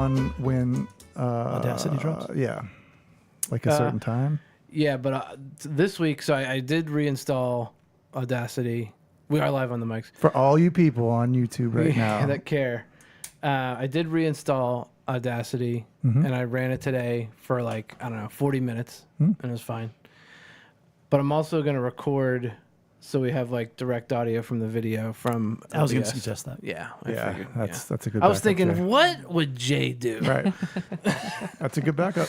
on when Audacity drops? Yeah. Like a certain time? Yeah, but this week, so I did reinstall Audacity. We are live on the mics. For all you people on YouTube right now. that care. I did reinstall Audacity, and I ran it today for 40 minutes, and it was fine. But I'm also going to record so we have direct audio from the video from I was going OBS. to suggest that. Yeah, I figured, that's a good I was backup thinking, there. what would Jay do? Right. That's a good backup.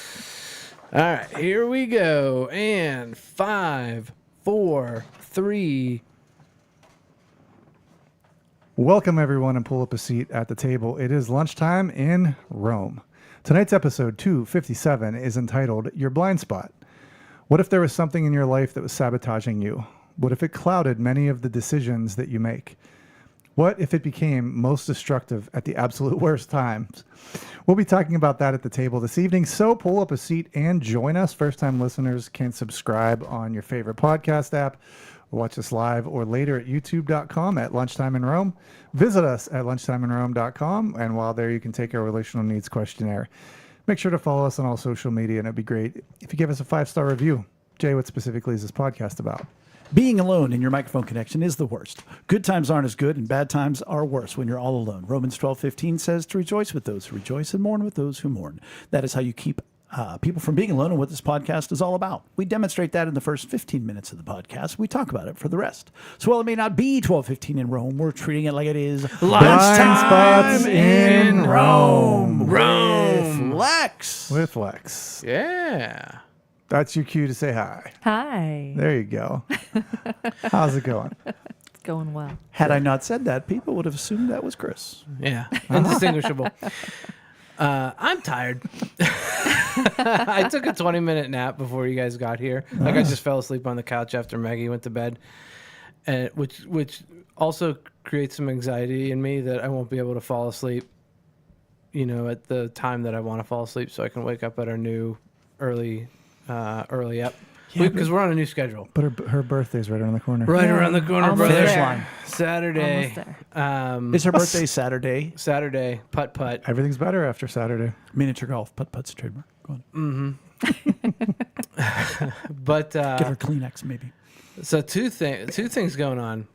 All right, here we go. And 5, 4, 3. Welcome, everyone, and pull up a seat at the table. It is lunchtime in Rome. Tonight's episode 257 is entitled Your Blind Spot. What if there was something in your life that was sabotaging you? What if it clouded many of the decisions that you make? What if it became most destructive at the absolute worst times? We'll be talking about that at the table this evening, so pull up a seat and join us. First-time listeners can subscribe on your favorite podcast app, watch us live or later at youtube.com at Lunchtime in Rome. Visit us at lunchtimeinrome.com, and while there, you can take our relational needs questionnaire. Make sure to follow us on all social media, and it'd be great if you give us a 5-star review. Jay, what specifically is this podcast about? Being alone in your microphone connection is the worst. Good times aren't as good, and bad times are worse when you're all alone. Romans 12:15 says to rejoice with those who rejoice and mourn with those who mourn. That is how you keep people from being alone, and what this podcast is all about. We demonstrate that in the first 15 minutes of the podcast. We talk about it for the rest. So while it may not be 12:15 in Rome, we're treating it like it is Lunchtime spots in Rome. Rome. With Lex. Yeah. That's your cue to say hi. Hi. There you go. How's it going? It's going well. Had I not said that, people would have assumed that was Chris. Yeah. Indistinguishable. I'm tired. I took a 20-minute nap before you guys got here. I just fell asleep on the couch after Maggie went to bed, and which also creates some anxiety in me that I won't be able to fall asleep, at the time that I want to fall asleep, so I can wake up at our new early up. Yeah, Because we're on a new schedule. But her birthday's right around the corner. Right around the corner, Almost brother. there. Saturday. Almost Is her birthday Saturday? Saturday. Putt. Everything's better after Saturday. Miniature golf. Putt-putt's a trademark. Go on. But Get her Kleenex, maybe. so two things going on.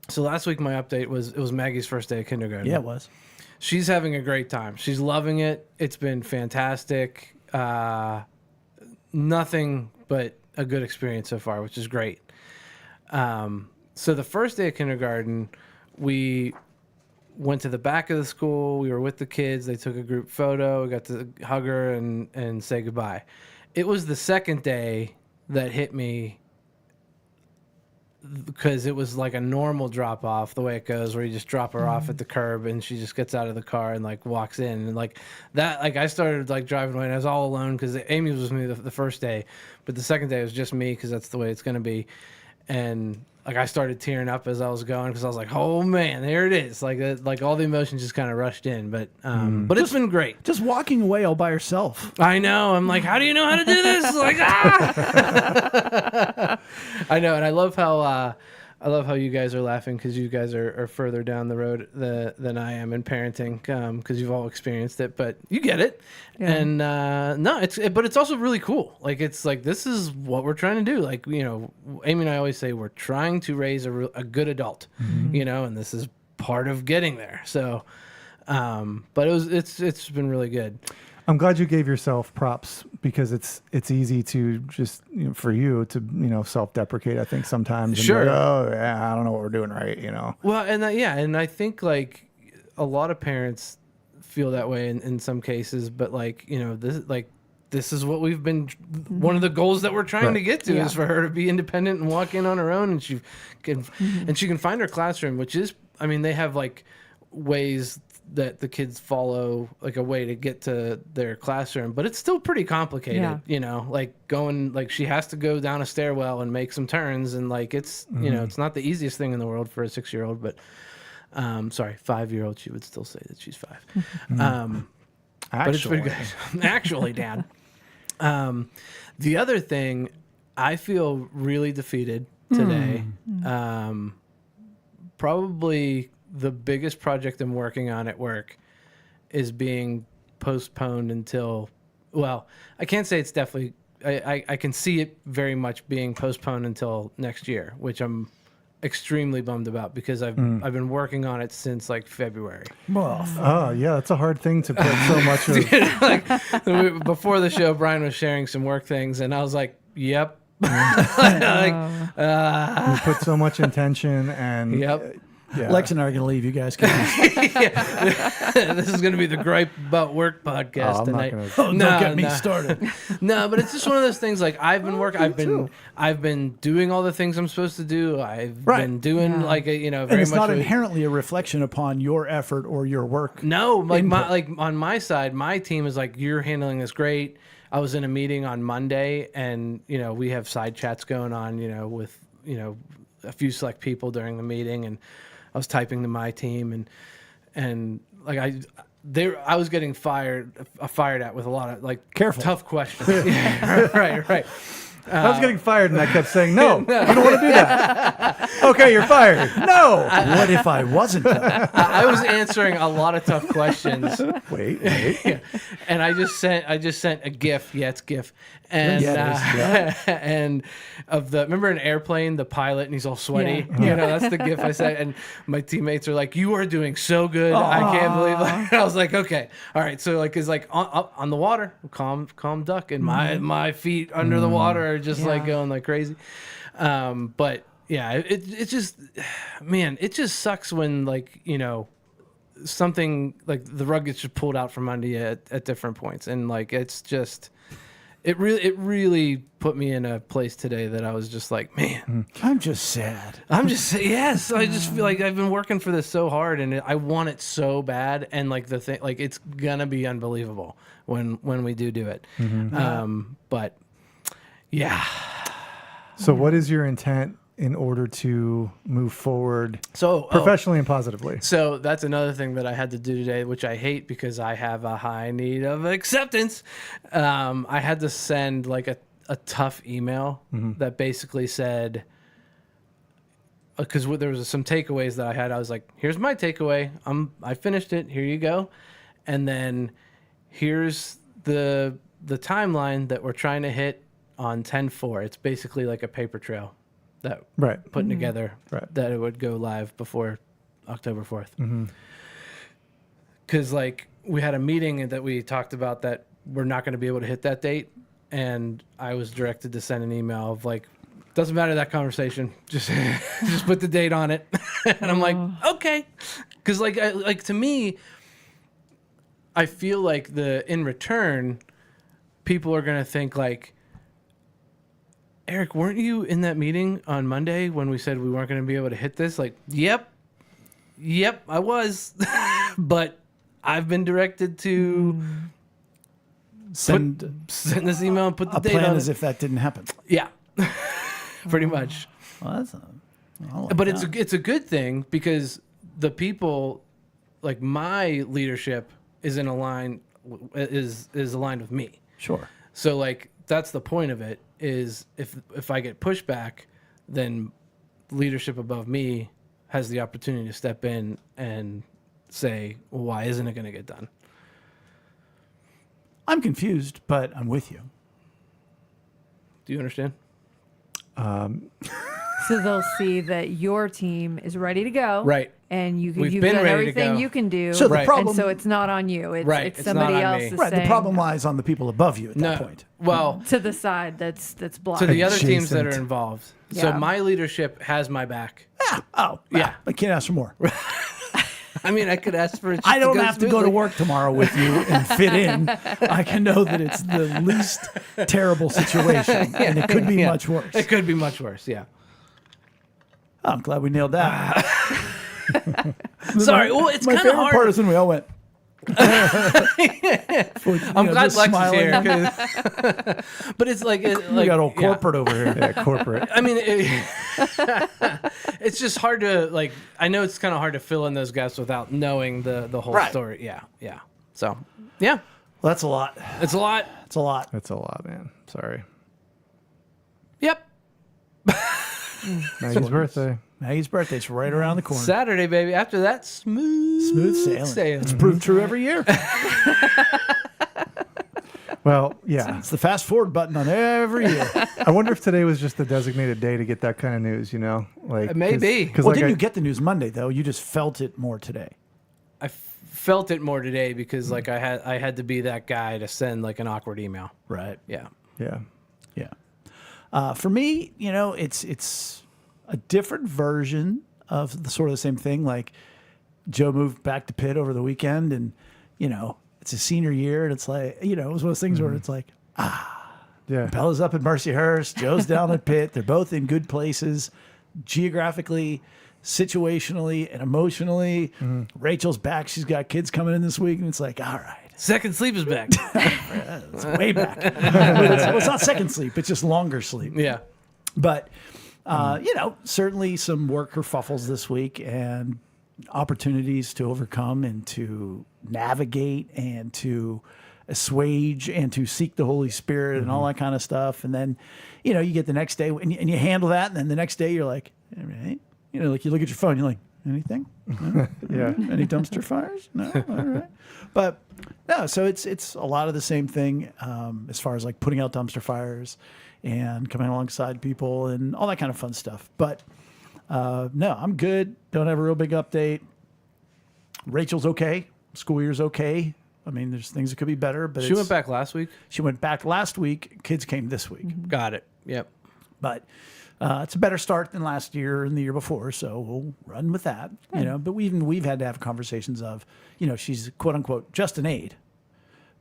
So last week my update was Maggie's first day of kindergarten. Yeah, it was. She's having a great time. She's loving it. It's been fantastic. Nothing but a good experience so far, which is great. So the first day of kindergarten, we went to the back of the school. We were with the kids. They took a group photo. We got to hug her and say goodbye. It was the second day that hit me because it was like a normal drop off, the way it goes, where you just drop her off at the curb and she just gets out of the car and walks in, and that, I started driving away and I was all alone because Amy was with me the first day, but the second day was just me because that's the way it's going to be. And I started tearing up as I was going because I was like, oh man, there it is. All the emotions just kind of rushed in, but it's been great. Just walking away all by herself. I know. I'm like, how do you know how to do this? I know, and I love how you guys are laughing because you guys are further down the road than I am in parenting because you've all experienced it, but you get it. Yeah. And but it's also really cool. This is what we're trying to do. Amy and I always say we're trying to raise a good adult, and this is part of getting there. So, but it's been really good. I'm glad you gave yourself props because it's easy to just for you to self-deprecate. I think sometimes. And Sure. oh yeah, I don't know what we're doing right. Well, and and I think a lot of parents feel that way in some cases, but this is what we've been. One of the goals that we're trying to get to is for her to be independent and walk in on her own, and she can find her classroom, which is, they have ways that the kids follow, a way to get to their classroom, but it's still pretty complicated. Going, she has to go down a stairwell and make some turns, and it's it's not the easiest thing in the world for a 6-year-old, but 5-year-old, she would still say that she's 5. But it's pretty good. Actually, Dad. The other thing, I feel really defeated today. Probably the biggest project I'm working on at work is being postponed until, well, I can't say it's definitely, I can see it very much being postponed until next year, which I'm extremely bummed about because I've been working on it since like February. Well, Oh, yeah, it's a hard thing to put so much of. Like before the show, Brian was sharing some work things, and I was like, "Yep." You put so much intention and. Yep. Yeah. Lex and I are going to leave. You guys can. This is going to be the gripe about work podcast Oh, I'm not tonight. gonna- Don't get me started. No, but it's just one of those things. Like I've been working. I've been doing all the things I'm supposed to do. I've Right. been doing Yeah. very And it's much. not what- inherently a reflection upon your effort or your work. No, like input. on my side, my team is like, you're handling this great. I was in a meeting on Monday, and we have side chats going on, with a few select people during the meeting, and I was typing to my team, and like I was getting fired at with a lot of like Careful. tough questions. Yeah, right. I was getting fired, and I kept saying, no, you don't want to do that. Okay, you're fired. No. What if I wasn't? Though? I was answering a lot of tough questions. Wait. Yeah. And I just sent a GIF. Yeah, it's GIF. And Yeah, it is, and remember an airplane, the pilot, and he's all sweaty. Yeah. That's the GIF I sent. And my teammates are like, "You are doing so good. I can't believe." Like, I was like, "Okay, all right." So like, it's like on the water, calm duck, and my feet under the water are just like Yeah. going like crazy. But yeah, it just, man, it just sucks when like something like the rug gets just pulled out from under you at different points, and like it's just it really put me in a place today that I was just like, man, I'm just sad. I'm just yes, I just feel like I've been working for this so hard, and I want it so bad, and like the thing, like it's gonna be unbelievable when we do it. But yeah. So, what is your intent in order to move forward So professionally and positively? So that's another thing that I had to do today, which I hate because I have a high need of acceptance. I had to send like a tough email that basically said, because there was some takeaways that I had. I was like, here's my takeaway. I finished it. Here you go. And then here's the timeline that we're trying to hit on 10/4. It's basically like a paper trail that Right. putting together Right. that it would go live before October 4th. Because like we had a meeting that we talked about that we're not going to be able to hit that date, and I was directed to send an email of like, doesn't matter that conversation, just put the date on it. And I'm like, okay, because like to me, I feel like in return, people are going to think like, Eric, weren't you in that meeting on Monday when we said we weren't going to be able to hit this? Like, yep, I was. But I've been directed to Send send this email and put the a date plan on as it. if that didn't happen. Yeah, pretty much. Well, that's I like But that. it's a good thing because the people, like my leadership, is aligned with me. Sure. So like that's the point of it, is if I get pushback, then leadership above me has the opportunity to step in and say, well, why isn't it going to get done? I'm confused, but I'm with you. Do you understand? So they'll see that your team is ready to go. Right. And you've We've done been ready to everything go. you can do. So the Right. problem, and so it's not on you. It's, Right. it's It's somebody not on else me. is right? The saying problem lies on the people above you at that point. Well, to the side that's blocked. to the other teams that are Adjacent. involved. So Yeah. my leadership has my back. Oh, Yeah. I can't ask for more. I mean, I could ask for it. I don't go have to go to smoothly. work tomorrow with you and fit in. I can know that it's the least terrible situation, and it could be Yeah. much worse. It could be much worse. Yeah. Oh, I'm glad we nailed that. Sorry. Well, it's My kind of favorite hard. part is when we all went. I'm glad Lex is here. 'Cause- but it's like, We got old yeah. corporate over here. Yeah, corporate. I mean, it's just hard to like. I know it's kind of hard to fill in those gaps without knowing the whole Right. story. Yeah. So, yeah, Well, that's a lot. it's a lot. It's a lot. That's a lot, man. Sorry. Yep. Maggie's birthday. Maggie's birthday's right around the corner. Saturday, baby. After that, smooth sailing. It's proved true every year. Well, yeah. It's the fast forward button on every year. I wonder if today was just the designated day to get that kind of news, you know? Like Maybe. Because Well, didn't you get the news Monday, though? You just felt it more today. I felt it more today because like I had to be that guy to send like an awkward email. Right. Yeah. Yeah. Yeah. For me, you know, it's a different version of the sort of the same thing. Like Joe moved back to Pitt over the weekend, and you know, it's his senior year, and it's like, you know, it was one of those things where it's like, Yeah. Bella's up at Mercyhurst, Joe's down at Pitt. They're both in good places, geographically, situationally, and emotionally. Rachel's back; she's got kids coming in this week, and it's like, all right. Second sleep is back. It's way back. It's not second sleep; it's just longer sleep. Yeah. But you know, certainly some work kerfuffles this week and opportunities to overcome and to navigate and to assuage and to seek the Holy Spirit and all that kind of stuff. And then, you know, you get the next day and you handle that, and then the next day you're like, all right, you know, like you look at your phone, you're like, anything? No? Yeah. Any dumpster fires? No. All right. But no, so it's a lot of the same thing as far as like putting out dumpster fires and coming alongside people and all that kind of fun stuff. But no, I'm good. Don't have a real big update. Rachel's okay. School year's okay. I mean, there's things that could be better, but She went back last week. She went back last week. Kids came this week. Got it. Yep. But it's a better start than last year and the year before, so we'll run with that. You know, but we've had to have conversations of, you know, she's quote unquote just an aide,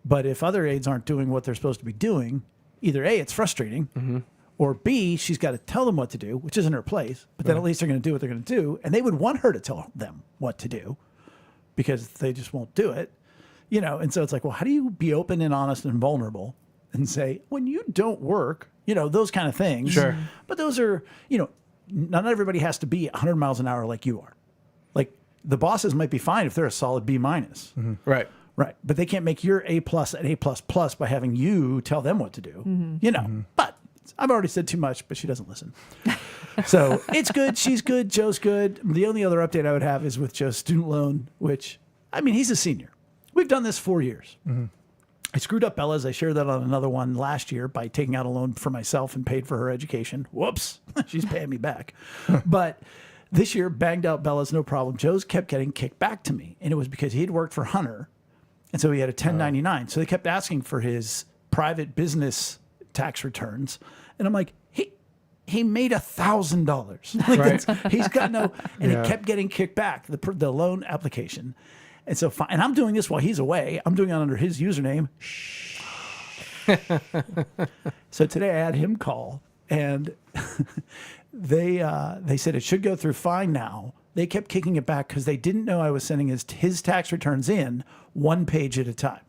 but if other aides aren't doing what they're supposed to be doing, either A, it's frustrating, or B, she's got to tell them what to do, which isn't her place. But then at least they're going to do what they're going to do, and they would want her to tell them what to do because they just won't do it. You know, and so it's like, well, how do you be open and honest and vulnerable and say, when you don't work, you know, those kind of things. Sure. But those are, you know, not everybody has to be 100 miles an hour like you are. Like the bosses might be fine if they're a solid B minus. Right. Right. But they can't make your A plus an A plus plus by having you tell them what to do, you know. But I've already said too much, but she doesn't listen. So it's good. She's good. Joe's good. The only other update I would have is with Joe's student loan, which, I mean, he's a senior. We've done this 4 years. I screwed up Bella's. I shared that on another one last year by taking out a loan for myself and paid for her education. Whoops. She's paying me back. But this year, banged out Bella's, no problem. Joe's kept getting kicked back to me. And it was because he'd worked for Hunter. And so he had a 1099. So they kept asking for his private business tax returns. And I'm like, he made $1,000. Like Right. he's got no, and Yeah. it kept getting kicked back, the loan application. And so, and I'm doing this while he's away. I'm doing it under his username. So today I had him call, and they said it should go through fine now. They kept kicking it back because they didn't know I was sending his tax returns in one page at a time.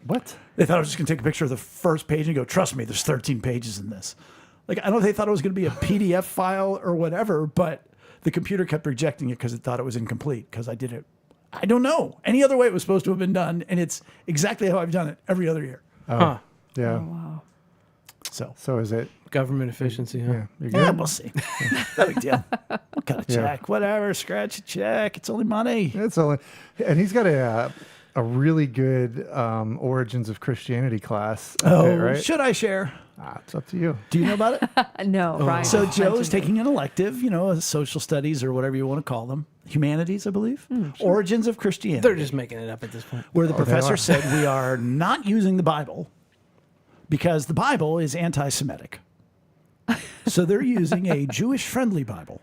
What? They thought I was just going to take a picture of the first page and go, trust me, there's 13 pages in this. Like, I don't know if they thought it was going to be a PDF file or whatever, but the computer kept rejecting it because it thought it was incomplete because I did it. I don't know. Any other way it was supposed to have been done, and it's exactly how I've done it every other year. Huh. Yeah. Wow. So is it? Government efficiency, huh? Yeah. You're yeah, good? we'll see. No big deal. What kind of check? Whatever. Scratch a check. It's only money. It's only, and he's got a really good origins of Christianity class. Oh, right? should I share? It's up to you. Do you know about it? No, Brian. So Joe is mentioned it. taking an elective, you know, a social studies or whatever you want to call them. Humanities, I believe. Origins of Christianity. They're just making it up at this point. Where the they professor are. said we are not using the Bible because the Bible is anti-Semitic. So they're using a Jewish-friendly Bible,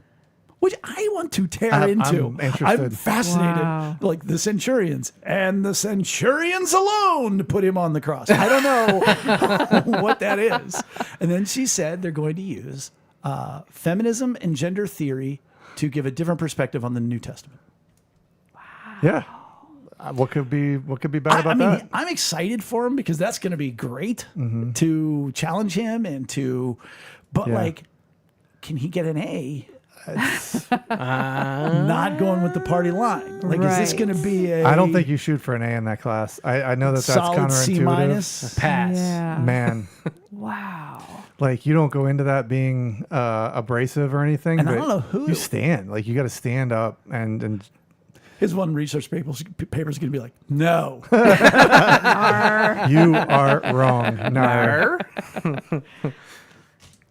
which I want to tear I'm into. interested. I'm fascinated. Wow. Like the centurions and the centurions alone put him on the cross. I don't know what that is. And then she said they're going to use feminism and gender theory to give a different perspective on the New Testament. Yeah. What could be bad about I mean, that? I'm excited for him because that's going to be great to challenge him and to, but Yeah. like, can he get an A Not going with the party line. Like, is this Right. going to be a I don't think you shoot for an A in that class. I know that's solid C counterintuitive. minus? Pass. Yeah. Man, Wow. like you don't go into that being abrasive or anything. And I but don't know who- you stand. Like you got to stand up and His one research paper's going to be like, no. you are wrong. No.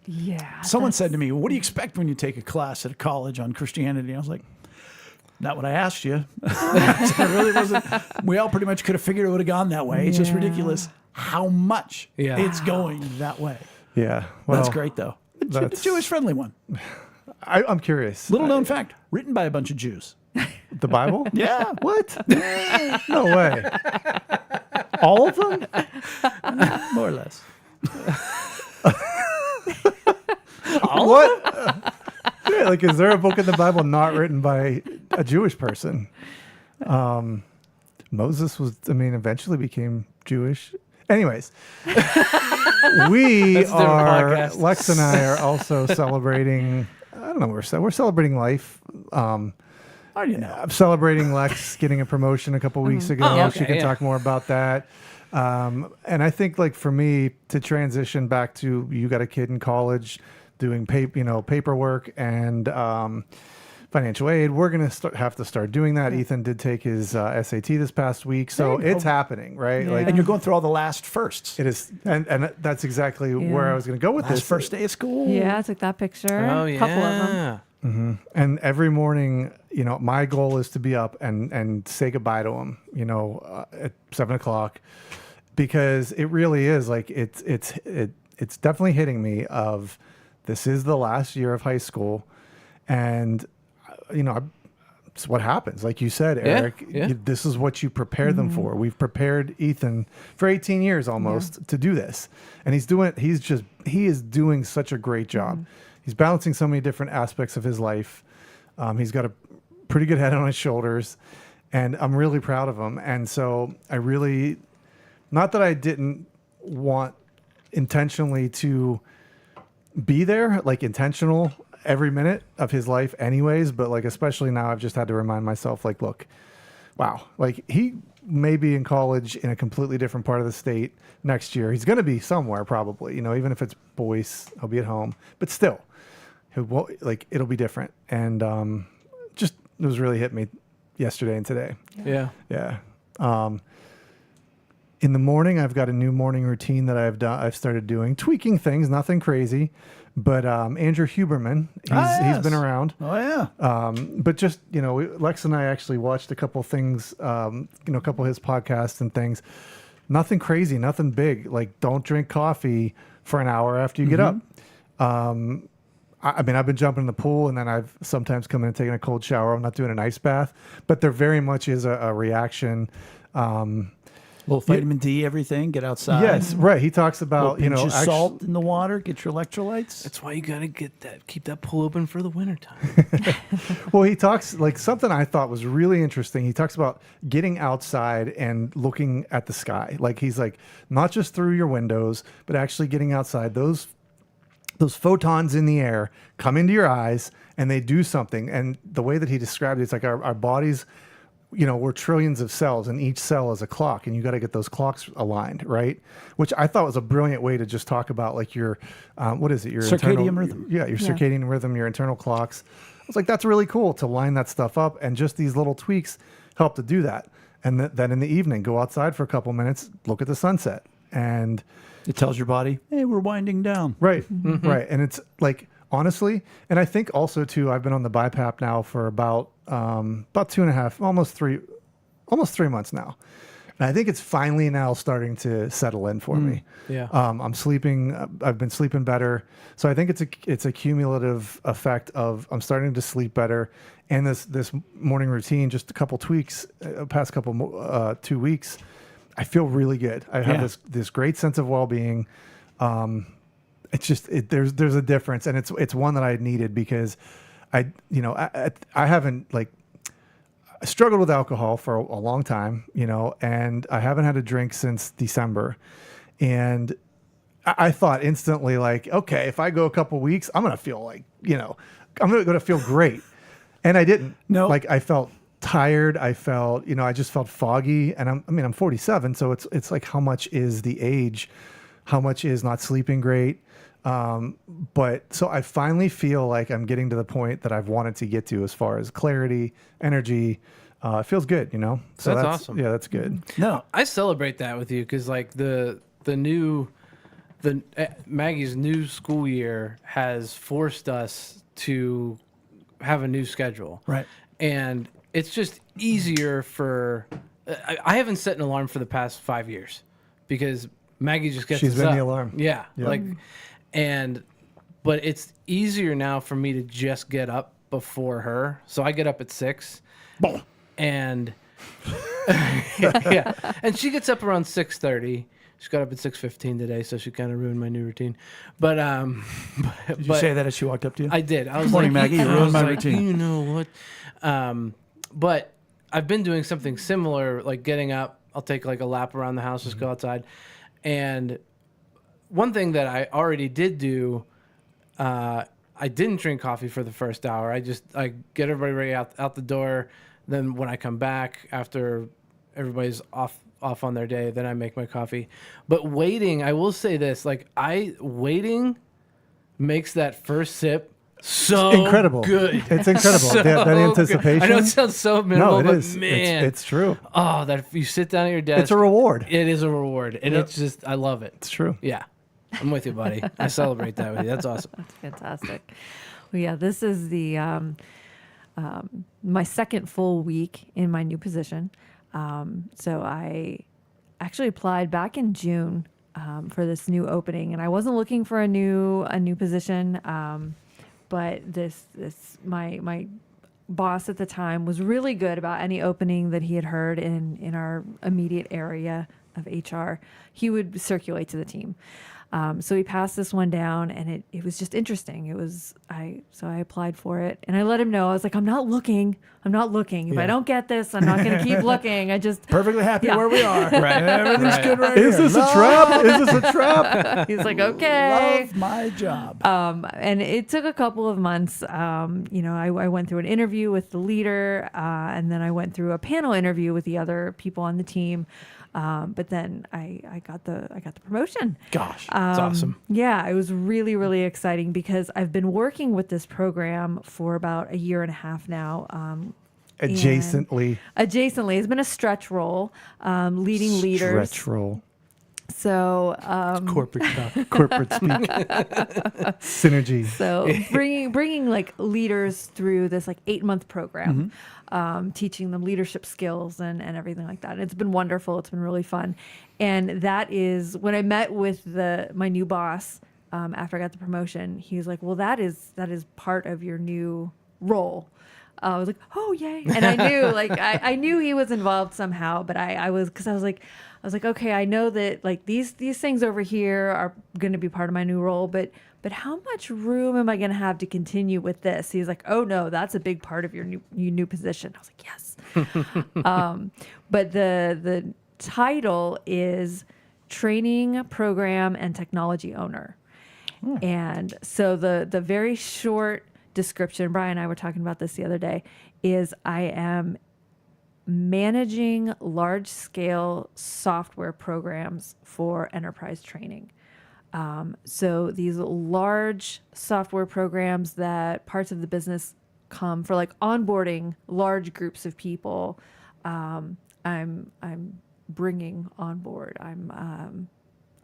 Yeah. Someone said to me, what do you expect when you take a class at a college on Christianity? I was like, not what I asked you. It really wasn't. We all pretty much could have figured it would have gone that way. It's just Yeah. ridiculous how much Yeah. it's going that way. Yeah. Well, That's great, though. A that's- Jewish-friendly one. I'm curious. Little known fact, written by a bunch of Jews. The Bible? Yeah. What? No way. All of them? More or less. What? Yeah, like, is there a book in the Bible not written by a Jewish person? Moses was, eventually became Jewish. Anyways, That's a different podcast. Lex and I are also celebrating, I don't know, we're celebrating life. How do you know? I'm celebrating Lex getting a promotion a couple weeks ago. Oh, okay, She can yeah. talk more about that. And I think, like, for me to transition back to, you got a kid in college doing paperwork and financial aid, we're going to have to start doing that. Ethan did take his SAT this past week, so There you it's go. happening, right? Yeah. Like, And you're going through all the last firsts. it is, and that's exactly Yeah. where I was going to go with Last this. first day of school. Yeah, I took that picture. Oh yeah. Couple of them. And every morning, my goal is to be up and say goodbye to him, at 7:00, because it really is like, it's definitely hitting me of, this is the last year of high school. And, it's what happens. Like you said, Eric, yeah. this is what you prepare them for. We've prepared Ethan for 18 years almost to do this. And he is doing such a great job. He's balancing so many different aspects of his life. He's got a pretty good head on his shoulders, and I'm really proud of him. And so not that I didn't want intentionally to be there, like intentional every minute of his life anyways, but like, especially now, I've just had to remind myself, like, look, wow, like, he may be in college in a completely different part of the state next year. He's going to be somewhere probably, even if it's Boyce, he'll be at home, but still, it'll be different. And just, it was really hit me yesterday and today. Yeah. Yeah. In the morning, I've got a new morning routine that I've started doing, tweaking things, nothing crazy. But Andrew Huberman, he's been around. Oh, yeah. But just, Lex and I actually watched a couple things, a couple of his podcasts and things. Nothing crazy, nothing big. Like, don't drink coffee for an hour after you get up. I've been jumping in the pool, and then I've sometimes come in and taken a cold shower. I'm not doing an ice bath, but there very much is a reaction. Little vitamin D, everything. Get outside. Yes, right. He talks about, Pinch of salt in the water. Get your electrolytes. That's why you gotta keep that pool open for the wintertime. Well, he talks, like, something I thought was really interesting. He talks about getting outside and looking at the sky. Like, he's like, not just through your windows, but actually getting outside. Those photons in the air come into your eyes and they do something. And the way that he described it, it's like our bodies, we're trillions of cells, and each cell is a clock, and you got to get those clocks aligned, right? Which I thought was a brilliant way to just talk about, like, your, what is it? Your circadian rhythm. Yeah, your circadian rhythm, your internal clocks. I was like, that's really cool to line that stuff up, and just these little tweaks help to do that. And then in the evening, go outside for a couple minutes, look at the sunset, and It tells your body, hey, we're winding down. right, right. And it's like, honestly, and I think also too, I've been on the BiPAP now for about 2.5, almost 3 months now. And I think it's finally now starting to settle in for me. Yeah. I'm sleeping. I've been sleeping better. So I think it's a cumulative effect of, I'm starting to sleep better. And this morning routine, just a couple tweaks, past couple 2 weeks, I feel really good. I have this great sense of well-being. It's just, there's a difference, and it's one that I needed, because I haven't, like, I struggled with alcohol for a long time, and I haven't had a drink since December. And I thought instantly, like, okay, if I go a couple weeks, I'm going to feel like, to feel great. And I didn't. No. Like I felt tired. I felt, I just felt foggy. And I'm 47. So it's like, how much is the age? How much is not sleeping great? But so I finally feel like I'm getting to the point that I've wanted to get to as far as clarity, energy. It feels good, So That's awesome. Yeah, that's good. No. I celebrate that with you because like Maggie's new school year has forced us to have a new schedule. Right. And it's just easier for. I haven't set an alarm for the past 5 years because Maggie just gets. She's us been up. the alarm. Yeah, Yep. but it's easier now for me to just get up before her. So I get up at 6, and yeah, and she gets up around 6:30. She got up at 6:15 today, so she kind of ruined my new routine. But Did you say that as she walked up to you? I did. I was Morning, like, Maggie. You I ruined was my like, routine. You know what? But I've been doing something similar, like getting up. I'll take like a lap around the house, just go outside. And one thing that I already did do, I didn't drink coffee for the first hour. I get everybody ready out the door. Then when I come back after everybody's off on their day, then I make my coffee. But waiting, I will say this, like waiting makes that first sip so Incredible. good. It's incredible. So that anticipation. good. I know it sounds so minimal, No, it but is. man, It's true. oh, that if you sit down at your desk, It's a reward. It is a reward, and Yep. it's just I love it. It's true. Yeah, I'm with you, buddy. I celebrate that with you. That's awesome. That's fantastic. Well, yeah, this is the my second full week in my new position. So I actually applied back in June for this new opening, and I wasn't looking for a new position. But my boss at the time was really good about any opening that he had heard in our immediate area of HR. He would circulate to the team. So he passed this one down, and it was just interesting. So I applied for it, and I let him know. I was like, I'm not looking. If I don't get this, I'm not going to keep looking. I just Perfectly happy Yeah. where we are. Right. Everything's Right. good right Is here. this a trap? Is this a trap? he's like, okay. Love my job. And it took a couple of months. I went through an interview with the leader, and then I went through a panel interview with the other people on the team. But then I got the promotion. Gosh. It's awesome. Yeah, it was really, really exciting because I've been working with this program for about a year and a half now. Adjacently. Adjacently, it's been a stretch role, leading leaders. Stretch roll. So, Corporate stuff. Corporate speak. Synergy. so bringing like leaders through this like 8-month program, teaching them leadership skills and everything like that. And it's been wonderful. It's been really fun. And that is when I met with my new boss after I got the promotion. He was like, "Well, that is part of your new role." I was like, "Oh, yay!" And I knew, I knew he was involved somehow, but I was like, okay, I know that like these things over here are going to be part of my new role, but how much room am I going to have to continue with this? He's like, "Oh no, that's a big part of your new position." I was like, "Yes," but the title is training program and technology owner, and so the very short description, Brian and I were talking about this the other day, is I am managing large-scale software programs for enterprise training. So these large software programs that parts of the business come for, like onboarding large groups of people, I'm bringing on board. I'm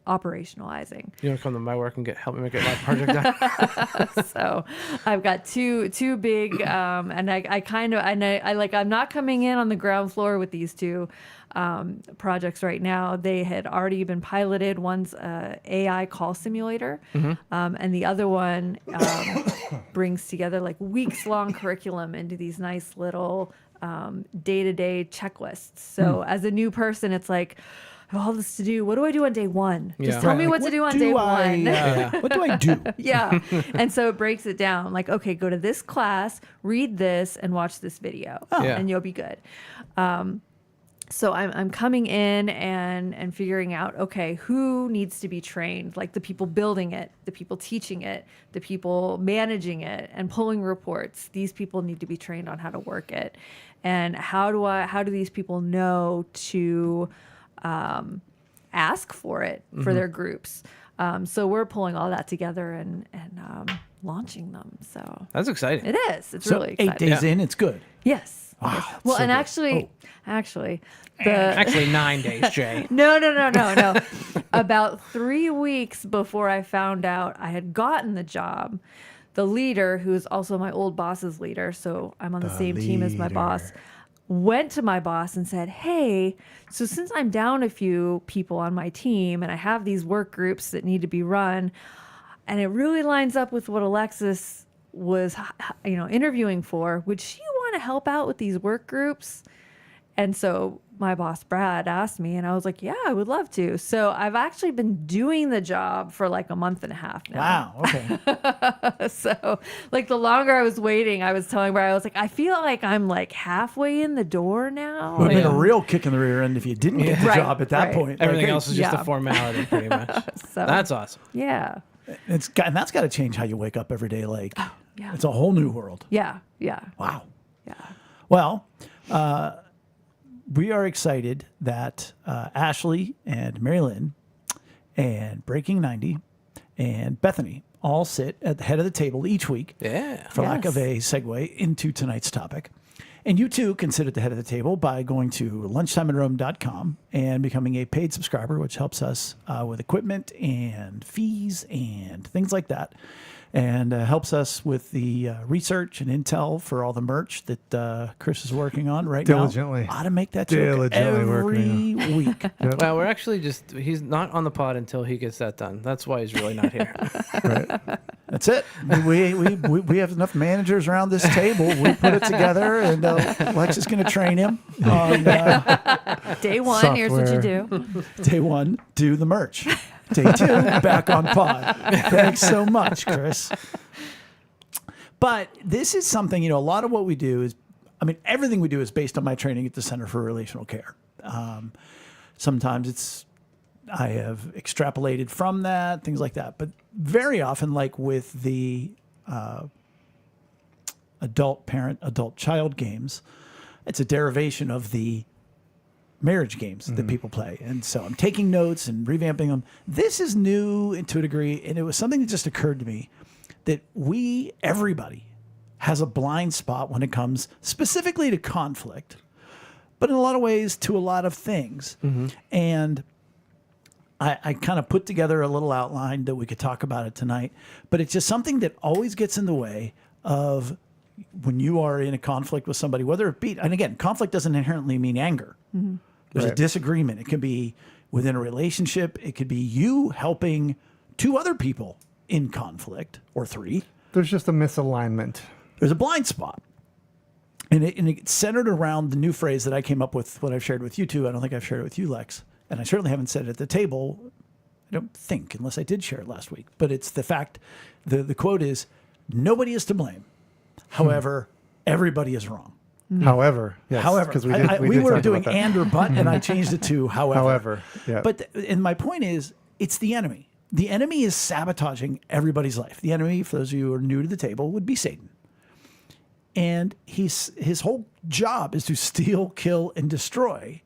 operationalizing. You want to come to my work and help me get my project done? So I've got two big, and I'm not coming in on the ground floor with these two projects right now. They had already been piloted. One's a AI call simulator, and the other one brings together like weeks-long curriculum into these nice little day-to-day checklists. So as a new person, it's like, I have all this to do. What do I do on day one? Yeah. Just tell me what to do on day one. What do I do? Yeah. And so it breaks it down like, okay, go to this class, read this, and watch this video, Yeah. and you'll be good. So I'm coming in and figuring out, okay, who needs to be trained? Like the people building it, the people teaching it, the people managing it and pulling reports. These people need to be trained on how to work it. And how do these people know to ask for it for their groups? So we're pulling all that together and launching them. So That's exciting. it is. It's So really exciting. 8 days in, it's good. Yes. Wow, Yes. that's Well, so and good. actually, Actually, 9 days, Jay. no. About 3 weeks before I found out I had gotten the job, the leader, who's also my old boss's leader, so I'm on the same team as my boss, went to my boss and said, "Hey, so since I'm down a few people on my team and I have these work groups that need to be run, and it really lines up with what Alexis was, interviewing for, would she want to help out with these work groups?" And so my boss, Brad, asked me, and I was like, yeah, I would love to. So I've actually been doing the job for like a month and a half now. Wow. Okay. So like the longer I was waiting, I was telling Brad, I was like, I feel like I'm like halfway in the door now. Would have been Yeah. a real kick in the rear end if you didn't get the Right, job at that right. point. Everything Like, hey, else is just Yeah. a formality, pretty much. So That's awesome. yeah. and that's got to change how you wake up every day. Like, yeah. it's a whole new world. Yeah. Yeah. Wow. Yeah. Well, we are excited that Ashley and Mary Lynn and Breaking 90 and Bethany all sit at the head of the table each week, Yeah. for lack of Yes. a segue into tonight's topic. And you too can sit at the head of the table by going to lunchtimeinrome.com and becoming a paid subscriber, which helps us with equipment and fees and things like that. And helps us with the research and intel for all the merch that Chris is working on right Diligently. now. How to make that joke Diligently every working week. Well, we're actually he's not on the pod until he gets that done. That's why he's really not here. That's it. We have enough managers around this table. We put it together, and Lex is going to train him on Day one, here's what you do. day one, do the merch. Day two, back on pod. Thanks so much, Chris. But this is something, a lot of what we do is, everything we do is based on my training at the Center for Relational Care. Sometimes I have extrapolated from that, things like that. But very often, like with the adult parent, adult child games, it's a derivation of the marriage games that people play. And so I'm taking notes and revamping them. This is new to a degree. And it was something that just occurred to me that everybody has a blind spot when it comes specifically to conflict, but in a lot of ways to a lot of things. And I kind of put together a little outline that we could talk about it tonight, but it's just something that always gets in the way of when you are in a conflict with somebody, whether it be, and again, conflict doesn't inherently mean anger. There's a Right. disagreement. It can be within a relationship. It could be you helping two other people in conflict or three. There's just a misalignment. There's a blind spot. And it's centered around the new phrase that I came up with, what I've shared with you two. I don't think I've shared it with you, Lex. And I certainly haven't said it at the table, I don't think, unless I did share it last week. But it's the fact, the quote is, nobody is to blame. However, everybody is wrong. However, yes. However, 'cause we did were talk doing about that. and or but, and I changed it to however. However, yeah. But and my point is, it's the enemy. The enemy is sabotaging everybody's life. The enemy, for those of you who are new to the table, would be Satan. And his whole job is to steal, kill, and destroy.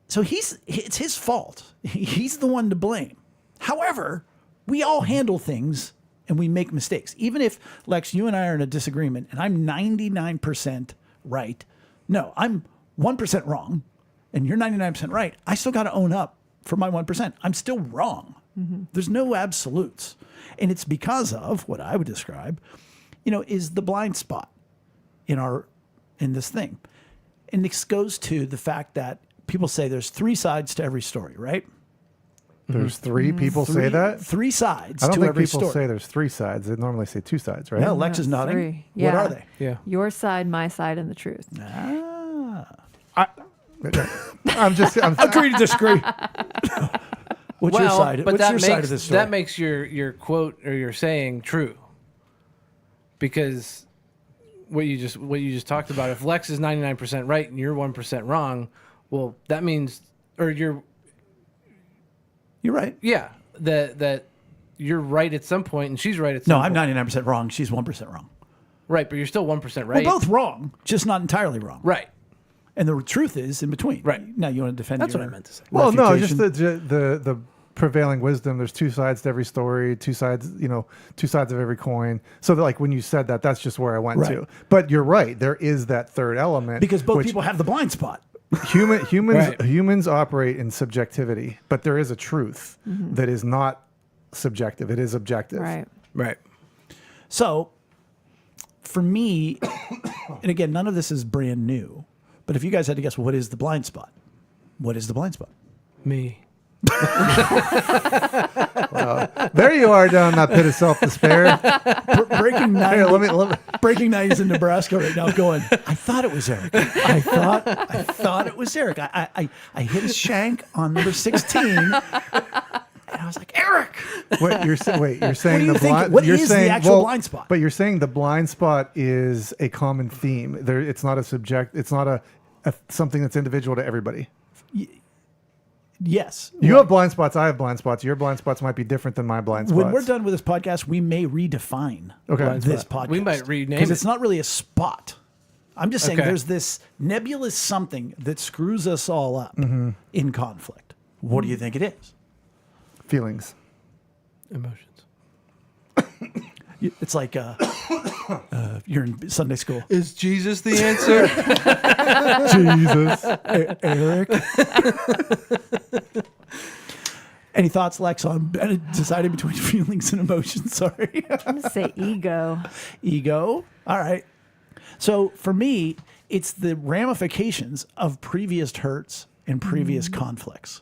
So it's his fault. He's the one to blame. However, we all handle things and we make mistakes. Even if, Lex, you and I are in a disagreement and I'm 99% right. No, I'm 1% wrong and you're 99% right. I still got to own up for my 1%. I'm still wrong. There's no absolutes. And it's because of what I would describe, is the blind spot in this thing. And this goes to the fact that people say there's three sides to every story, right? There's three people say that? Three sides I don't to think every people story. say there's three sides. They normally say two sides, right? No, Lex is nodding. Three. What Yeah. are they? Yeah. Your side, my side, and the truth. I'm Agree to disagree. What's your side? But What's that your makes side of this story? that makes your quote or your saying true. Because what you just talked about, if Lex is 99% right and you're 1% wrong, well, that means, or You're right. that you're right at some point and she's right at some No, I'm point. 99% wrong. She's 1% wrong. Right, but you're still 1% right. We're both wrong, just not entirely wrong. Right. And the truth is in between. Right. Now you want to defend That's your what I meant to say. Well, no, just refutation? the prevailing wisdom. There's two sides to every story, two sides of every coin. So that, like when you said that, that's just where I went Right. to. But you're right. There is that third element Because both which people have the blind spot. Right. humans operate in subjectivity, but there is a truth that is not subjective. It is objective. Right. Right. So for me, and again, none of this is brand new, but if you guys had to guess, what is the blind spot? What is the blind spot? Me. There you are down that pit of Breaking self-despair. Here, 90, let me. breaking 90s in Nebraska right now going, I thought it was Eric. I thought it was Eric. I hit a shank on number 16 and I was like, Eric. Wait, you're saying What do the you think? blind. What you're is the saying, actual blind spot? But you're saying the blind spot is a common theme. It's not a subject. It's not a something that's individual to everybody. Yes. You have blind spots. I have blind spots. Your blind spots might be different than my blind spots. When we're done with this podcast, we may redefine Okay. this podcast. We might rename because it. it's not really a spot. I'm just saying Okay. there's this nebulous something that screws us all up in conflict. What do you think it is? Feelings. Emotions. It's like you're in Sunday school. Is Jesus the answer? Jesus. Eric. Any thoughts, Lex, on deciding between feelings and emotions? Sorry. I'm going to say ego. Ego. All right. So for me, it's the ramifications of previous hurts and previous conflicts.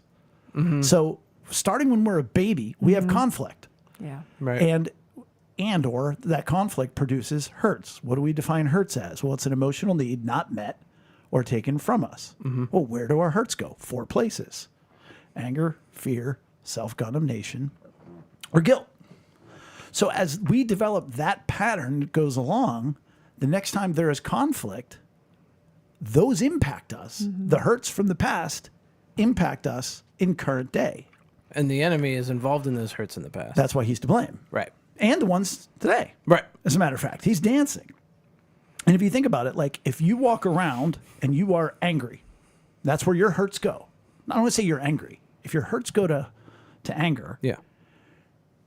So starting when we're a baby, we have conflict. Yeah. Right. And or that conflict produces hurts. What do we define hurts as? Well, it's an emotional need not met or taken from us. Well, where do our hurts go? 4 places: anger, fear, self-condemnation, or guilt. So as we develop that pattern that goes along, the next time there is conflict, those impact us. The hurts from the past impact us in current day. And the enemy is involved in those hurts in the past. That's why he's to blame. right. And the ones today. Right. As a matter of fact, he's dancing. And if you think about it, like if you walk around and you are angry, that's where your hurts go. I don't want to say you're angry. If your hurts go to anger, Yeah.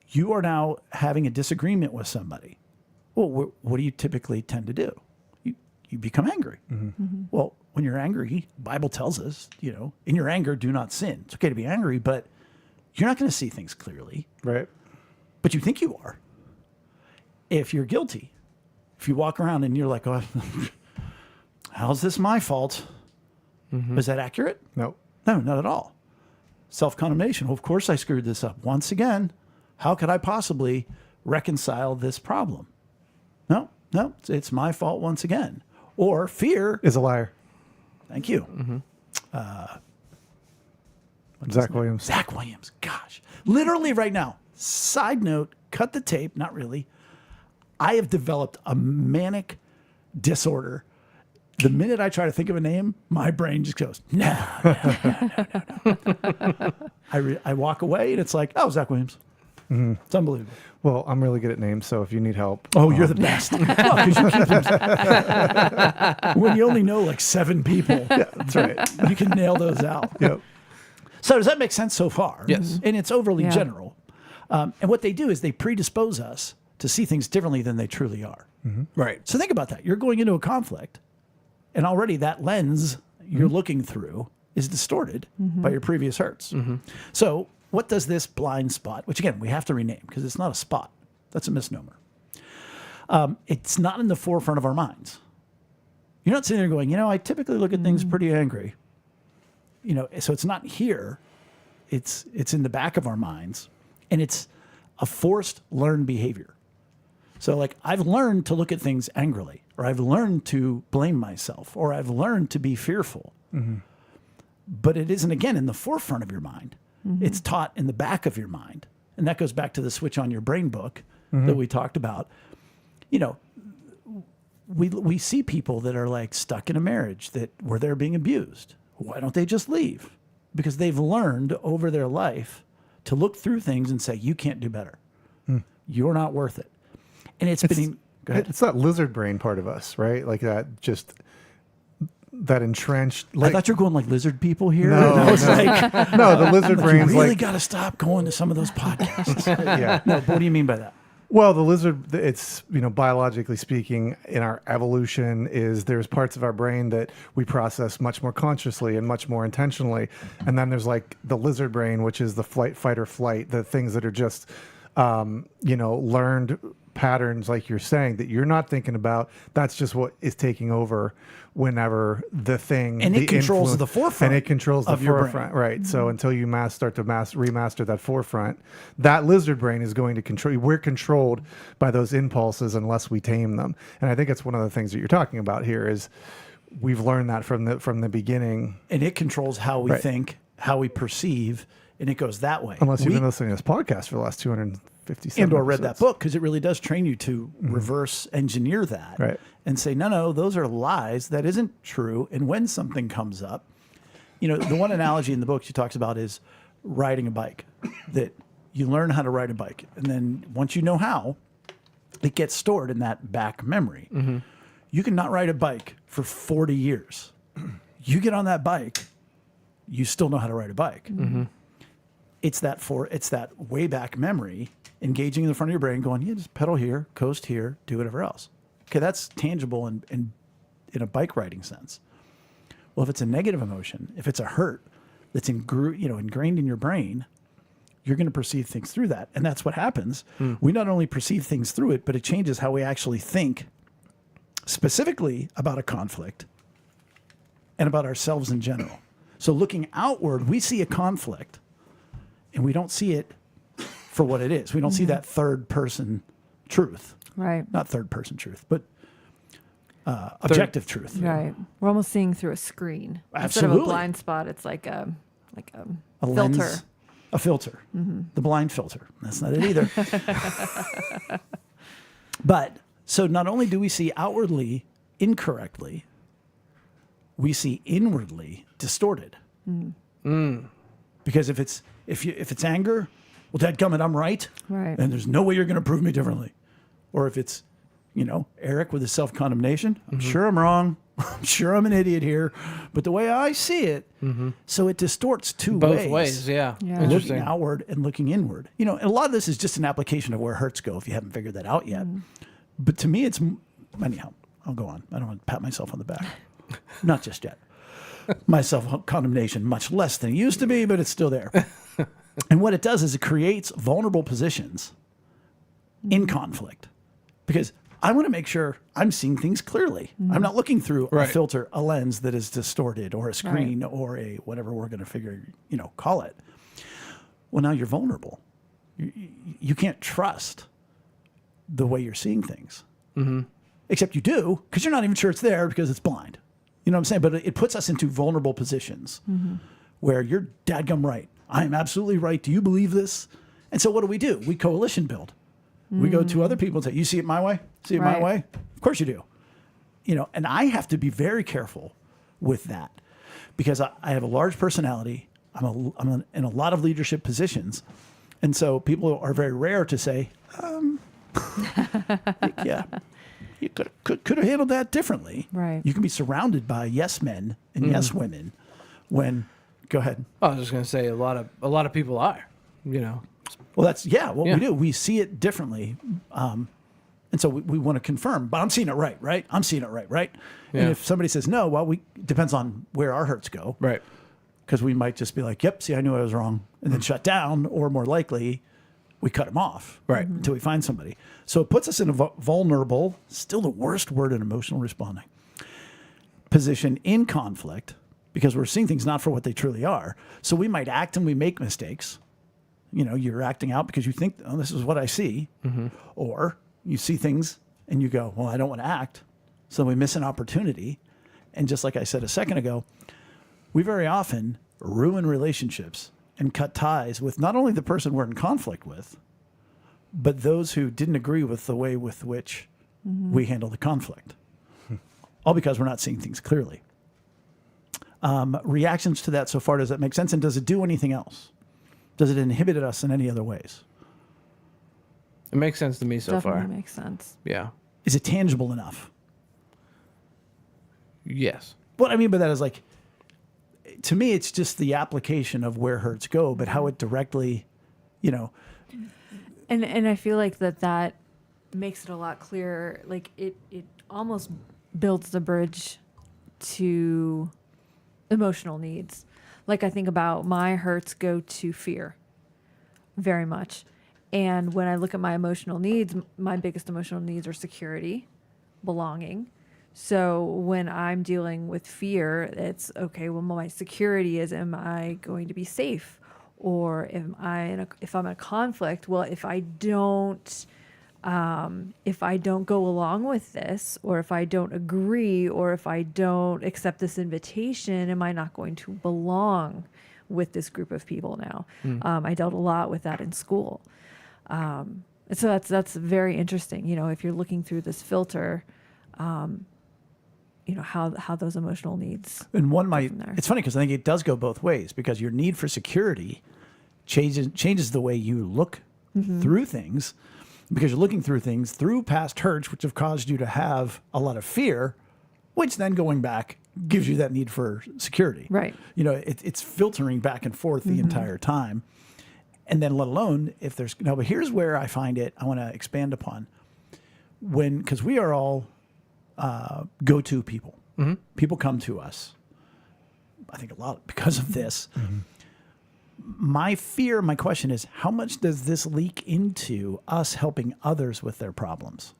you are now having a disagreement with somebody. Well, what do you typically tend to do? You become angry. Well, when you're angry, the Bible tells us, in your anger, do not sin. It's okay to be angry, but you're not going to see things clearly. Right. But you think you are. If you're guilty, if you walk around and you're like, oh, how's this my fault? Is that accurate? No. No, not at all. Self-condemnation. Well, of course I screwed this up. Once again, how could I possibly reconcile this problem? No, it's my fault once again. Or fear. Is a liar. Thank you. Zach Williams. Zach Williams. Gosh. Literally right now. Side note, cut the tape. Not really. I have developed a manic disorder. The minute I try to think of a name, my brain just goes, no. I walk away and it's like, oh, Zach Williams. It's unbelievable. Well, I'm really good at names, so if you need help. Oh, you're the best. Well, 'cause you keep them- when you only know like 7 people, That's right. you can nail those out. Yep. So does that make sense so far? Yes. And it's overly Yeah. general. And what they do is they predispose us to see things differently than they truly are. Right. So think about that. You're going into a conflict, and already that lens you're looking through is distorted by your previous hurts. So what does this blind spot, which again, we have to rename because it's not a spot. That's a misnomer. It's not in the forefront of our minds. You're not sitting there going, I typically look at things pretty angry. So it's not here. It's in the back of our minds, and it's a forced learned behavior. So like I've learned to look at things angrily, or I've learned to blame myself, or I've learned to be fearful. But it isn't, again, in the forefront of your mind. It's taught in the back of your mind. And that goes back to the Switch on Your Brain book that we talked about. We see people that are like stuck in a marriage where they're being abused. Why don't they just leave? Because they've learned over their life to look through things and say, you can't do better. You're not worth it. And go ahead. It's that lizard brain part of us, right? Like that entrenched. I Like, thought you were going like lizard people here. No, and I was no. like, no, the lizard you brain's really like, got to stop going to some of those podcasts. yeah. No, but what do you mean by that? Well, the lizard, it's, biologically speaking, in our evolution, there's parts of our brain that we process much more consciously and much more intentionally. And then there's like the lizard brain, which is the flight, fight, or flight, the things that are just, learned patterns, like you're saying, that you're not thinking about. That's just what is taking over whenever the thing. And it controls influence- the forefront And it controls the of your brain. forefront, right. So until you start to remaster that forefront, that lizard brain is going to control. We're controlled by those impulses unless we tame them. And I think it's one of the things that you're talking about here is we've learned that from the beginning. And it controls how we Right. think, how we perceive, and it goes that way. Unless you've been listening to this podcast for the last 257 and or read that episodes. book, because it really does train you to reverse engineer that Right. and say, no, those are lies. That isn't true. And when something comes up, the one analogy in the book she talks about is riding a bike, that you learn how to ride a bike. And then once you know how, it gets stored in that back memory. You can not ride a bike for 40 years. You get on that bike, you still know how to ride a bike. It's that way back memory engaging in the front of your brain going, yeah, just pedal here, coast here, do whatever else. Okay, that's tangible in a bike riding sense. Well, if it's a negative emotion, if it's a hurt that's ingrained in your brain, you're going to perceive things through that. And that's what happens. We not only perceive things through it, but it changes how we actually think specifically about a conflict and about ourselves in general. So looking outward, we see a conflict and we don't see it for what it is. We don't see that third person truth. Right. Not third person truth, but objective truth. Right. We're almost seeing through a screen. Instead of Absolutely. a blind spot, it's like a A filter. lens, a filter, the blind filter. That's not it either. But so not only do we see outwardly incorrectly, we see inwardly distorted. Because if it's anger, well, dadgummit, I'm right. Right. And there's no way you're going to prove me differently. Or if it's, Eric with his self-condemnation, I'm sure I'm wrong. I'm sure I'm an idiot here. But the way I see it, so it distorts Both ways, yeah. Yeah. looking Interesting. outward and looking inward. And a lot of this is just an application of where hurts go if you haven't figured that out yet. But to me, anyhow, I'll go on. I don't want to pat myself on the back. Not just yet. My self-condemnation, much less than it used to be, but it's still there. And what it does is it creates vulnerable positions in conflict. Because I want to make sure I'm seeing things clearly. I'm not looking through a Right. filter, a lens that is distorted, or a screen, or a whatever we're going to call it. Well, now you're vulnerable. You can't trust the way you're seeing things. Except you do, because you're not even sure it's there because it's blind. You know what I'm saying? But it puts us into vulnerable positions where you're dadgum right. I am absolutely right. Do you believe this? And so what do? We coalition build. We go to other people and say, you see it my way? See it my Right. way? Of course you do. And I have to be very careful with that because I have a large personality. I'm in a lot of leadership positions. And so people are very rare to say, yeah, you could have handled that differently. Right. You can be surrounded by yes men and yes women when, go ahead. I was just gonna say a lot of people are, Well, that's, what Yeah. we do. We see it differently. And so we want to confirm, but I'm seeing it right? I'm seeing it right? Yeah. And if somebody says no, well, depends on where our hurts go. Right. Because we might just be like, yep, see, I knew I was wrong, and then shut down, or more likely, we cut them off Right. until we find somebody. So it puts us in a vulnerable, still the worst word in emotional responding, position in conflict because we're seeing things not for what they truly are. So we might act and we make mistakes. You're acting out because you think, oh, this is what I see. Or you see things and you go, well, I don't want to act. So we miss an opportunity. And just like I said a second ago, we very often ruin relationships and cut ties with not only the person we're in conflict with, but those who didn't agree with the way with which we handle the conflict. All because we're not seeing things clearly. reactions to that so far? Does that make sense? And does it do anything else? Does it inhibit us in any other ways? It makes sense to me so Definitely far. makes sense. Yeah. Is it tangible enough? Yes. What I mean by that is like, to me, it's just the application of where hurts go, but how it directly, And I feel like that makes it a lot clearer. Like it almost builds the bridge to emotional needs. Like I think about my hurts go to fear very much. And when I look at my emotional needs, my biggest emotional needs are security, belonging. So when I'm dealing with fear, it's okay, well, my security is, am I going to be safe? Or if I'm in a conflict, well, if I don't go along with this, or if I don't agree, or if I don't accept this invitation, am I not going to belong with this group of people now? I dealt a lot with that in school. And so that's very interesting. If you're looking through this filter, how those emotional needs. and one might, from there. it's funny because I think it does go both ways, because your need for security changes the way you look through things, because you're looking through things through past hurts, which have caused you to have a lot of fear, which then going back gives you that need for security. Right. It's filtering back and forth the entire time. And then let alone if there's, no, but here's where I find it, I want to expand upon because we are all go-to people. People come to us, I think a lot because of this. My question is, how much does this leak into us helping others with their problems?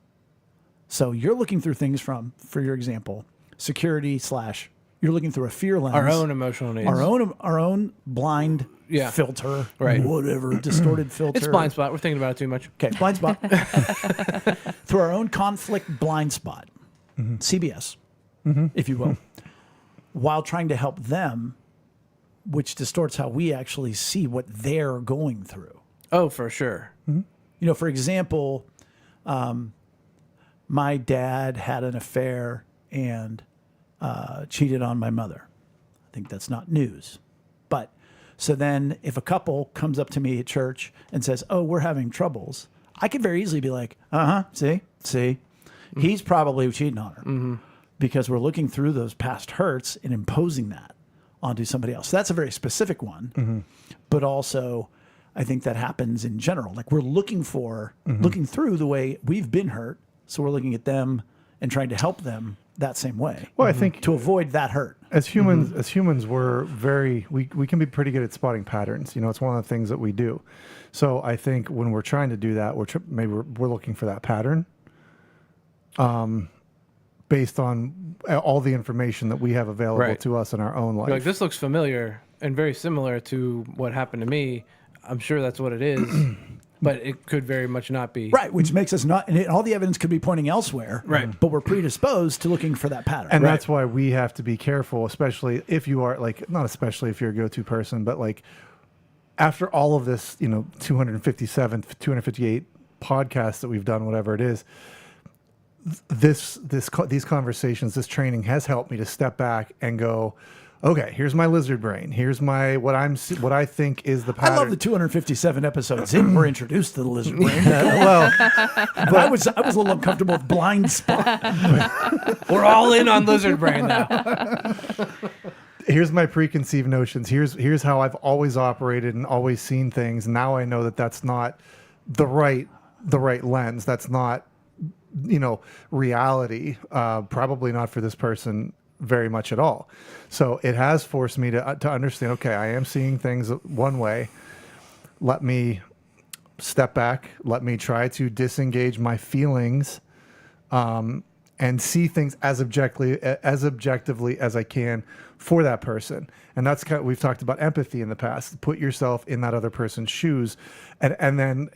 So you're looking through things for your example, security / you're looking through a fear lens. Our own emotional needs. Our own blind filter, Right. whatever, distorted filter. It's blind spot. We're thinking about it too much. Okay, blind spot. Through our own conflict blind spot, CBS, if you will, while trying to help them, which distorts how we actually see what they're going through. Oh, for sure. For example, my dad had an affair and cheated on my mother. I think that's not news. But so then if a couple comes up to me at church and says, oh, we're having troubles, I could very easily be like, see, he's probably cheating on her. Because we're looking through those past hurts and imposing that onto somebody else. So that's a very specific one. But also, I think that happens in general. Like we're looking through the way we've been hurt. So we're looking at them and trying to help them that same way. Well, I think to avoid that hurt. as humans, we're we can be pretty good at spotting patterns. It's one of the things that we do. So I think when we're trying to do that, we're looking for that pattern. Based on all the information that we have available to us in our own life. You're like, this looks familiar and very similar to what happened to me. I'm sure that's what it is, but it could very much not be. Right, which makes us not, and all the evidence could be pointing elsewhere. Right. But we're predisposed to looking for that pattern. And that's why we have to be careful, especially if you are not especially if you're a go-to person, but after all of this, 257, 258 podcasts that we've done, whatever it is, these conversations, this training has helped me to step back and go, okay, here's my lizard brain. Here's what I think is the pattern. I love the 257 episodes in. We're introduced to the lizard brain. But I was a little uncomfortable with blind spot. We're all in on lizard brain now. Here's my preconceived notions. Here's how I've always operated and always seen things. Now I know that that's not the right lens. That's not reality. Probably not for this person very much at all. So it has forced me to understand, okay, I am seeing things one way. Let me step back. Let me try to disengage my feelings and see things as objectively as I can for that person. And that's we've talked about empathy in the past. Put yourself in that other person's shoes. And then,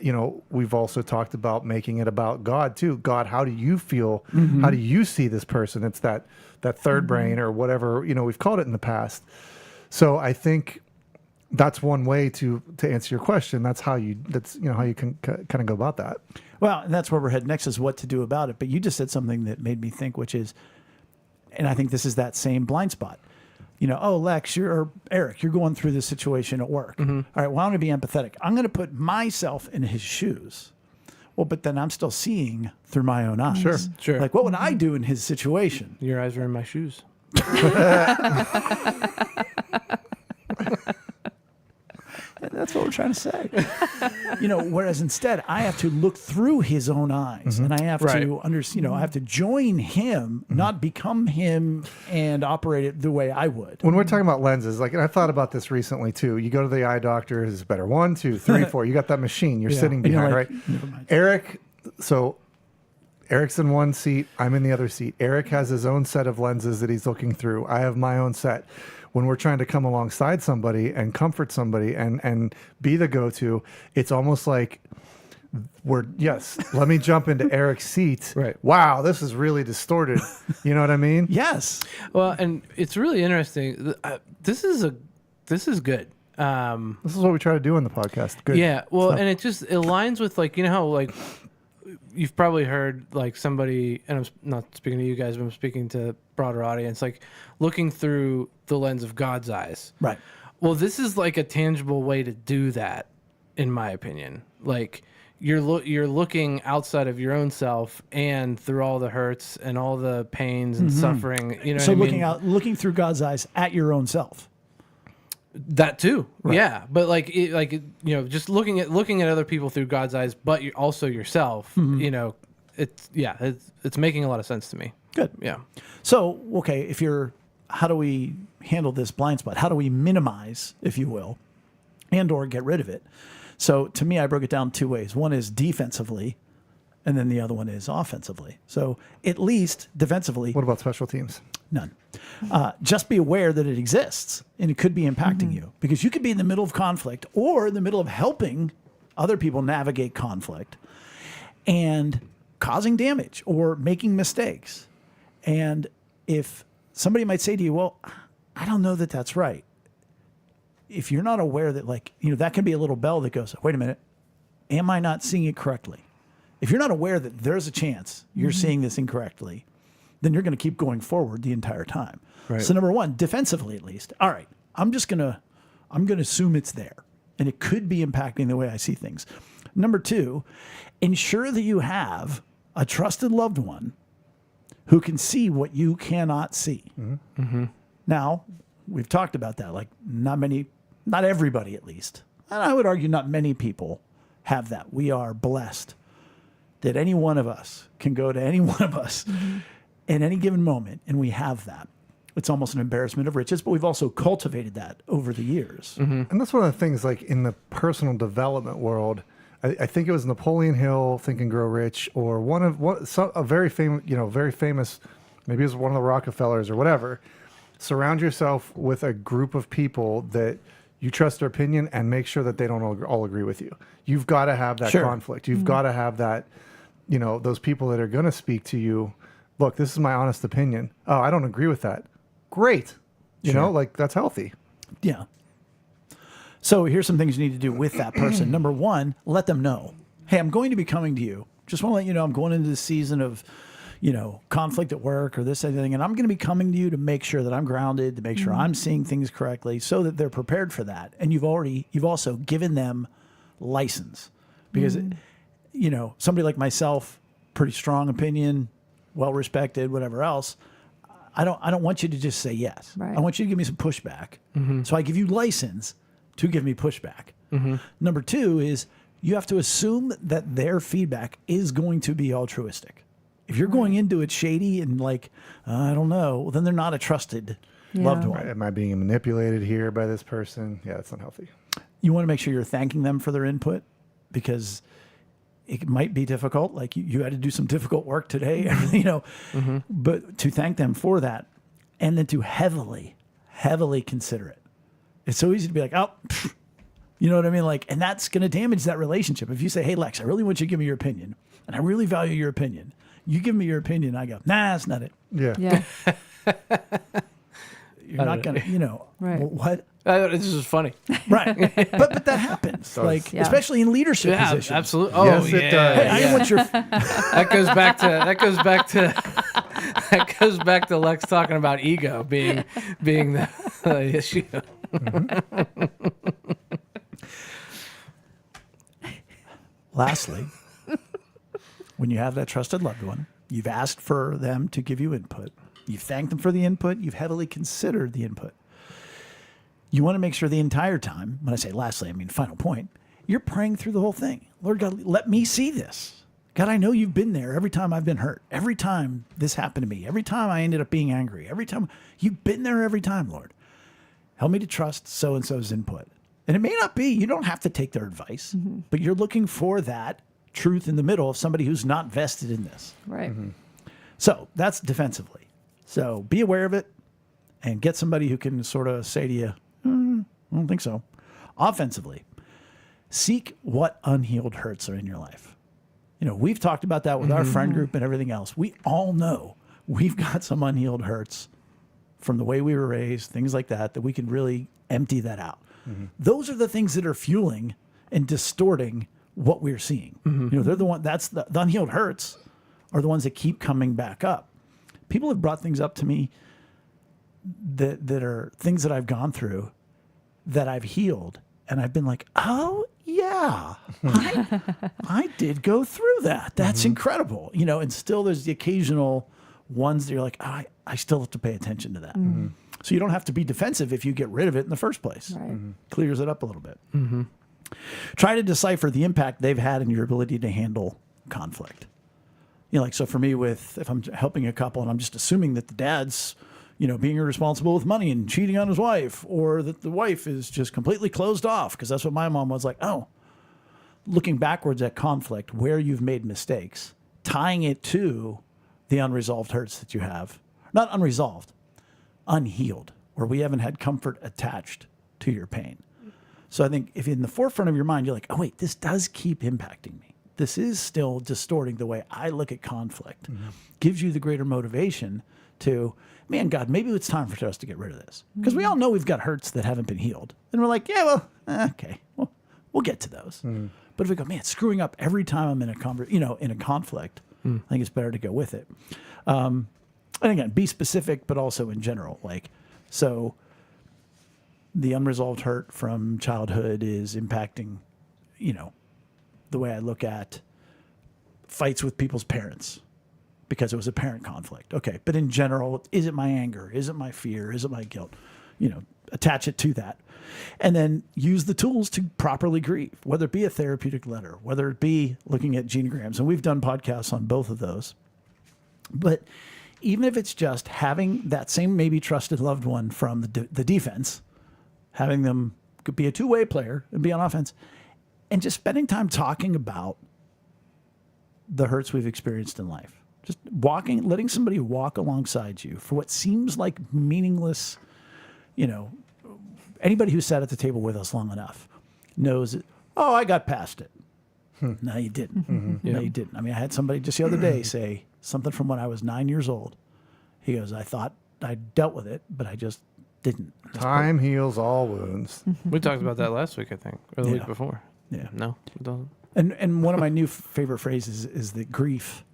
we've also talked about making it about God too. God, how do you feel? How do you see this person? It's that third brain or whatever, we've called it in the past. So I think that's one way to answer your question. That's how you can kind of go about that. Well, and that's where we're headed next, is what to do about it. But you just said something that made me think, which is, and I think this is that same blind spot. oh, Lex, or Eric, you're going through this situation at work. All right, well, I'm going to be empathetic. I'm going to put myself in his shoes. Well, but then I'm still seeing through my own eyes. Sure. Like, what would I do in his situation? Your eyes are in my shoes. That's what we're trying to say. Whereas instead I have to look through his own eyes and I have to understand, I have to join him, not become him and operate it the way I would. When we're talking about lenses, and I thought about this recently too. You go to the eye doctor, is it better 1, 2, 3, 4? You got that machine you're sitting And you're behind, like, right? never mind. Eric's in one seat, I'm in the other seat. Eric has his own set of lenses that he's looking through. I have my own set. When we're trying to come alongside somebody and comfort somebody and be the go-to, it's almost like let me jump into Eric's seat. Right. Wow, this is really distorted. You know what I mean? Yes. Well, and it's really interesting. This is good. This is what we try to do on the podcast. Good. Yeah. Well, stuff. and it just aligns with how you've probably heard somebody, and I'm not speaking to you guys, but I'm speaking to broader audience, looking through the lens of God's eyes. Right. Well, this is a tangible way to do that, in my opinion. You're looking outside of your own self and through all the hurts and all the pains and suffering. So looking through God's eyes at your own self. That too, yeah. But just looking at other people through God's eyes, but you're also yourself. It's making a lot of sense to me. Good. Yeah. So, okay, how do we handle this blind spot? How do we minimize, if you will, and or get rid of it? So to me, I broke it down 2 ways. One is defensively, and then the other one is offensively. So at least defensively. What about special teams? None. Just be aware that it exists and it could be impacting you, because you could be in the middle of conflict or in the middle of helping other people navigate conflict and causing damage or making mistakes. And if somebody might say to you, well, I don't know that that's right. If you're not aware that that can be a little bell that goes, wait a minute, am I not seeing it correctly? If you're not aware that there's a chance you're seeing this incorrectly, then you're going to keep going forward the entire time. Right. So number one, defensively at least, all right, I'm going to assume it's there and it could be impacting the way I see things. Number two, ensure that you have a trusted loved one who can see what you cannot see. Now, we've talked about that. Not everybody at least, and I would argue not many people have that. We are blessed that any one of us can go to any one of us at any given moment, and we have that. It's almost an embarrassment of riches, but we've also cultivated that over the years. And that's one of the things, in the personal development world. I think it was Napoleon Hill, Think and Grow Rich, or a very famous, maybe it was one of the Rockefellers or whatever. Surround yourself with a group of people that you trust their opinion and make sure that they don't all agree with you. You've got to have that conflict. You've got to have that, those people that are going to speak to you. Look, this is my honest opinion. Oh, I don't agree with that. Great. That's healthy. Yeah. So here's some things you need to do with that person. Number one, let them know, hey, I'm going to be coming to you. Just want to let you know I'm going into this season of, conflict at work or this thing, and I'm going to be coming to you to make sure that I'm grounded, to make sure I'm seeing things correctly, so that they're prepared for that. And you've also given them license, because somebody like myself, pretty strong opinion, well respected, whatever else. I don't want you to just say yes. Right. I want you to give me some pushback. So I give you license to give me pushback. Number two is you have to assume that their feedback is going to be altruistic. If you're going into it shady and I don't know, well, then they're not a trusted loved one. Right. Am I being manipulated here by this person? Yeah, that's unhealthy. You want to make sure you're thanking them for their input, because it might be difficult. You had to do some difficult work today, but to thank them for that, and then to heavily, heavily consider it. It's so easy to be like, oh, you know what I mean? And that's going to damage that relationship. If you say, hey, Lex, I really want you to give me your opinion, and I really value your opinion. You give me your opinion, I go, nah, that's not it. Yeah. You're not going to, Right. well, what? This is funny. Right. but that happens, especially in leadership positions. Absolutely. Oh, Yes, it does. Hey, I want your... That goes back to Lex talking about ego being the Yes, you. Lastly, when you have that trusted loved one, you've asked for them to give you input. You've thanked them for the input. You've heavily considered the input. You want to make sure the entire time, when I say lastly, I mean final point, you're praying through the whole thing. Lord God, let me see this. God, I know you've been there every time I've been hurt, every time this happened to me, every time I ended up being angry, every time you've been there every time, Lord. Help me to trust so-and-so's input. And it may not be, you don't have to take their advice, but you're looking for that truth in the middle of somebody who's not vested in this. Right. So that's defensively. So be aware of it and get somebody who can sort of say to you, I don't think so. Offensively, seek what unhealed hurts are in your life. You know, we've talked about that with our friend group and everything else. We all know we've got some unhealed hurts from the way we were raised, things like that, that we can really empty that out. Those are the things that are fueling and distorting what we're seeing. You know, they're the one, that's the unhealed hurts are the ones that keep coming back up. People have brought things up to me that are things that I've gone through that I've healed. And I've been like, oh, yeah, I did go through that. That's incredible. You know, and still there's the occasional ones that you're like, I still have to pay attention to that. So you don't have to be defensive if you get rid of it in the first place. Right. Clears it up a little bit. Try to decipher the impact they've had in your ability to handle conflict. You know, like, so for me if I'm helping a couple and I'm just assuming that the dad's, you know, being irresponsible with money and cheating on his wife, or that the wife is just completely closed off, because that's what my mom was like, oh, looking backwards at conflict, where you've made mistakes, tying it to the unresolved hurts that you have, not unresolved, unhealed, where we haven't had comfort attached to your pain. So I think if in the forefront of your mind, you're like, oh, wait, this does keep impacting me. This is still distorting the way I look at conflict. Gives you the greater motivation to, man, God, maybe it's time for us to get rid of this. Because we all know we've got hurts that haven't been healed. And we're like, yeah, well, okay, well, we'll get to those. But if we go, man, screwing up every time I'm in a conflict, I think it's better to go with it. And again, be specific, but also in general. Like, so the unresolved hurt from childhood is impacting, you know, the way I look at fights with people's parents because it was a parent conflict. Okay, but in general, is it my anger? Is it my fear? Is it my guilt? You know, attach it to that. And then use the tools to properly grieve, whether it be a therapeutic letter, whether it be looking at genograms. And we've done podcasts on both of those. But even if it's just having that same maybe trusted loved one from the defense, having them be a two-way player and be on offense, and just spending time talking about the hurts we've experienced in life. Just letting somebody walk alongside you for what seems like meaningless, you know, anybody who sat at the table with us long enough knows that, oh, I got past it. No, you didn't. No, you didn't. I mean, I had somebody just the other day say something from when I was 9 years old. He goes, I thought I dealt with it, but I just didn't. Time heals all wounds. We talked about that last week, I think, or the Yeah. week before. Yeah. No, it doesn't. And one of my new favorite phrases is that grief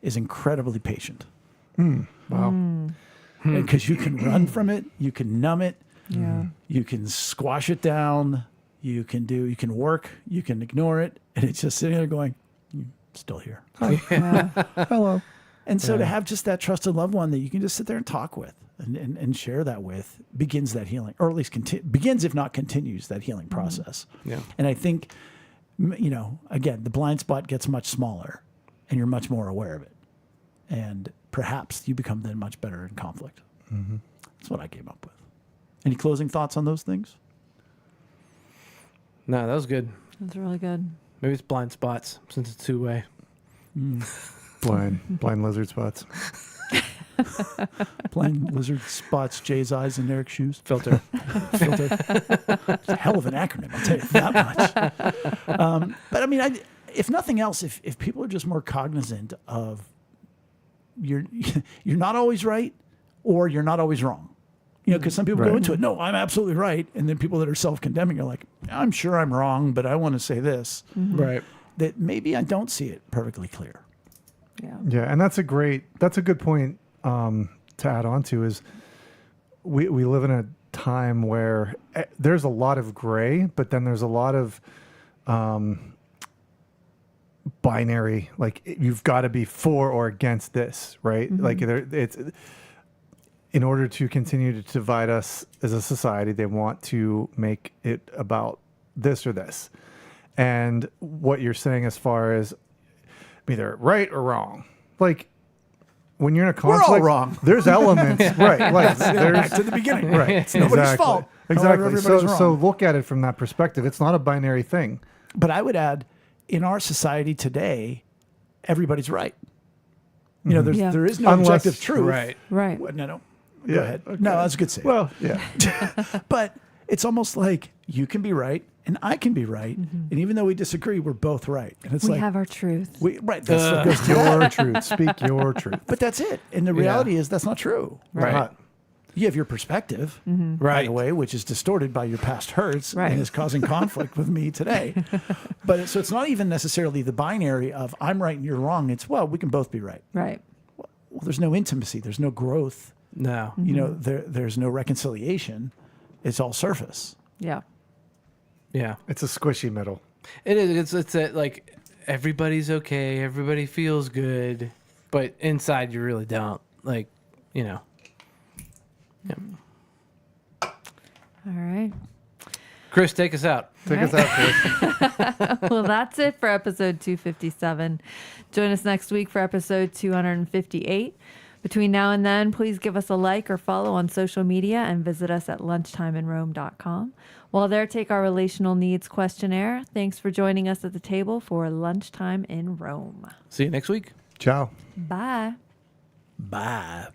is incredibly patient. Wow. Because you can run from it, you can numb it, Yeah. you can squash it down, you can work, you can ignore it, and it's just sitting there going, still here. Hello. And so to have just that trusted loved one that you can just sit there and talk with and share that with begins that healing, or at least begins, if not continues, that healing process. Yeah. And I think, you know, again, the blind spot gets much smaller and you're much more aware of it. And perhaps you become then much better in conflict. That's what I came up with. Any closing thoughts on those things? No, that was good. That's really good. Maybe it's blind spots since it's two-way. Blind lizard spots. Blind lizard spots Jay's eyes in Eric's shoes. Filter. Filter. It's a hell of an acronym, I'll tell you that much. But I mean, if nothing else, if people are just more cognizant of you're not always right or you're not always wrong. You know, because some people go Right. into it, no, I'm absolutely right. And then people that are self-condemning are like, I'm sure I'm wrong, but I want to say this. Right. That maybe I don't see it perfectly clear. Yeah. Yeah, and that's a good point to add on to is we live in a time where there's a lot of gray, but then there's a lot of binary, like you've got to be for or against this, right? Like it's in order to continue to divide us as a society, they want to make it about this or this. And what you're saying as far as either right or wrong, like when you're in a We're conflict, all wrong. there's elements, right? Like Back there's to the beginning. right. It's nobody's exactly. fault. Exactly. However, everybody's So wrong. look at it from that perspective. It's not a binary thing. But I would add, in our society today, everybody's right. You know, Yeah. there is no Unless- objective truth. Right. Right. No. Yeah, Go ahead. okay. No, that's a good save. Well, yeah. But it's almost like you can be right and I can be right. And even though we disagree, we're both right. And it's We like, have our truth. right. That's what goes to that. Your truth. Speak your truth. But that's it. And the reality is that's not true. Right. Not- You have your perspective, by Right. the way, which is distorted by your past hurts Right. and is causing conflict with me today. But so it's not even necessarily the binary of I'm right and you're wrong. It's, well, we can both be right. Right. Well, there's no intimacy. There's no growth. No. You know, there's no reconciliation. It's all surface. Yeah. Yeah. It's a squishy middle. It is. It's that like everybody's okay. Everybody feels good, but inside you really don't. Like, you know. Yeah. All right. Chris, take us out. Take us out, Chris. Well, that's it for episode 257. Join us next week for episode 258. Between now and then, please give us a like or follow on social media and visit us at lunchtimeinrome.com. While there, take our relational needs questionnaire. Thanks for joining us at the table for Lunchtime in Rome. See you next week. Ciao. Bye. Bye.